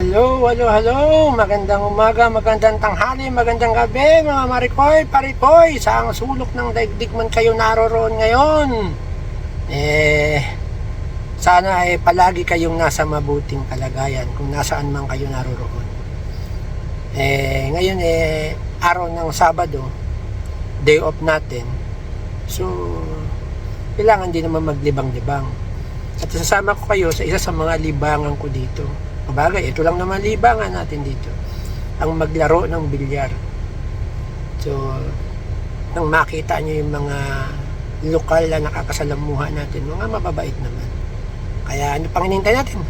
Hello. Magandang umaga, magandang tanghali, magandang gabi mga marikoy, parikoy. Sa ang sulok ng daigdig man kayo naroroon ngayon. Sana palagi kayong nasa mabuting kalagayan kung nasaan man kayo naroroon. Ngayon araw ng Sabado, day off natin. So, kailangan din naman maglibang-libang. At sasama ko kayo sa isa sa mga libangan ko dito. Bagay, ito lang naman libangan natin dito. Ang maglaro ng bilyar. So, nang makita nyo yung mga lokal na nakakasalamuha natin, mga mababait naman. Kaya ano pang hinihintay natin?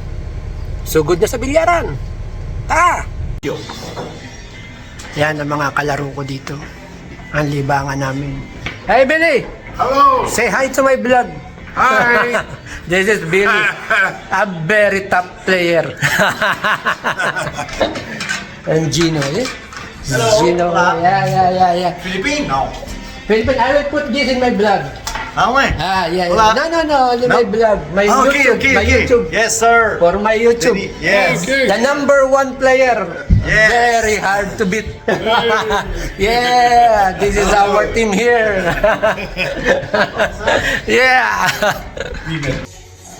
Sugod na sa bilyaran! Yan ang mga kalaro ko dito. Ang libangan namin. Hey Billy! Hello! Say hi to my vlog! Hi! This is Billy, a very top player. And Gino, Hello. Gino, yeah. Philippine? No. Philippine, I will put this in my vlog. When? Yeah. Hola. No, in my vlog, my YouTube, my YouTube. Yes, sir. For my YouTube. Yes. The number one player. Yes. Very hard to beat. Yeah, this is our team here. Yeah.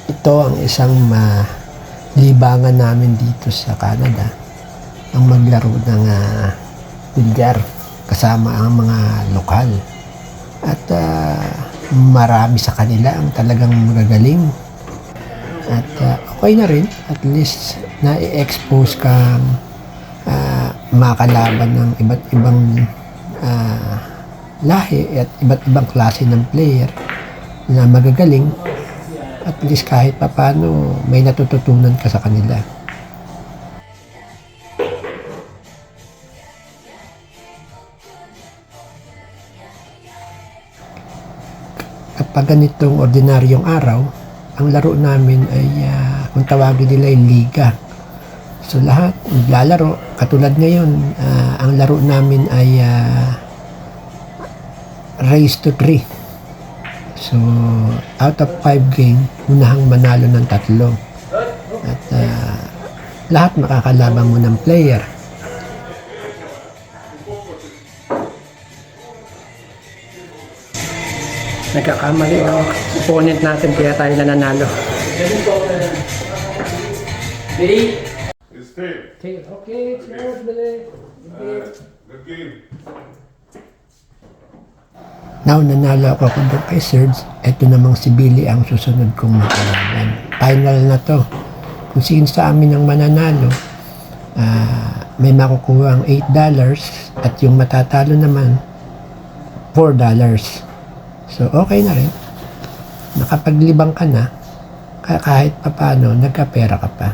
Ito ang isang libangan namin dito sa Canada. Ang maglaro ng bilyar kasama ang mga lokal. At marami sa kanila ang talagang magagaling. At okay na rin, at least na-expose kang makalaban ng iba't ibang lahi at iba't ibang klase ng player na magagaling. At least kahit papano may natututunan ka sa kanila. Kapag ganitong ordinaryong araw, ang laro namin ay kung tawagin nila ay liga. So lahat naglalaro. Katulad ngayon, ang laro namin ay race to 3. So out of 5 game, unahang manalo ng 3. At lahat makakalabang mo ng player. Nagkakamali ang opponent natin kaya tayo nananalo. Billy? It's Phil. Okay, cheers, Billy. Good game. Now, nanalo ako doon kay Serge. Ito namang si Billy ang susunod kong makalaban. Final na to. Kung sino sa amin ang mananalo, may makukuha ang $8 at yung matatalo naman, $4. So, okay na rin. Nakapaglibang ka na, kahit papano, nagkapera ka pa.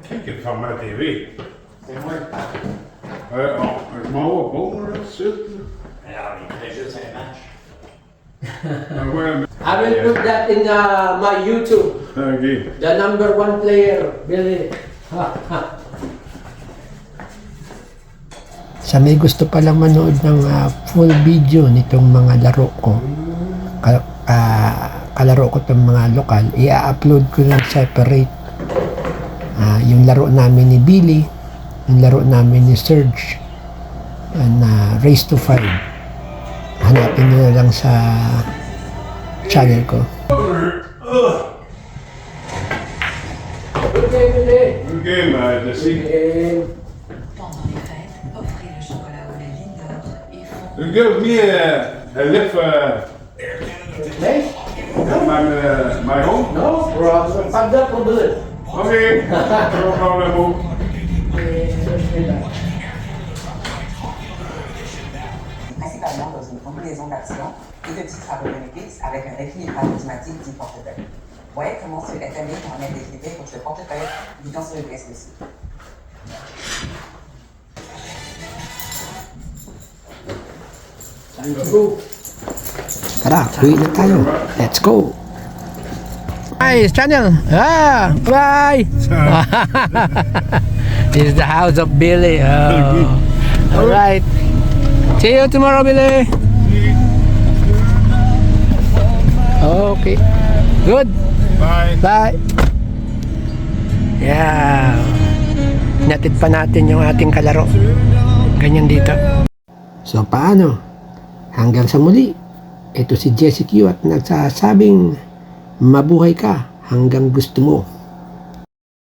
Kikket från mig TV. Små årgångar, sött. Ja, det är ju så match. I will put that in my YouTube. Okay. The number one player, Billy. Sa may gusto palang manood ng full video nitong mga laro ko, kalaro ko itong mga lokal, i-upload ko lang separate. Yung laro namin ni Billy, yung laro namin ni Serge, and Race to 5. Hanapin nyo na lang sa channel ko. Good game, Billy. Good game, Jesse. Pendant les fêtes, offrez le chocolat au lait Lindor et fond. You give me a lift Hey? my home? No problem. Pas de problème. Okay. No problem. Principalement dans une combinaison d'actions et de petits travaux bénéfices avec un équilibrage automatique du portefeuille. Voyez comment ce FMI permet d'équilibrer votre portefeuille vidant sur le PSPC. Tara, uwi na tayo. Let's go. Hi, channel. Bye. This is the house of Billy. All right. See you tomorrow, Billy. Okay. Good. Bye. Bye. Yeah. Natid pa natin yung ating kalaro. Ganyan dito. So paano? Hanggang sa muli. Ito si Jessie Q at nagsasabing mabuhay ka hanggang gusto mo.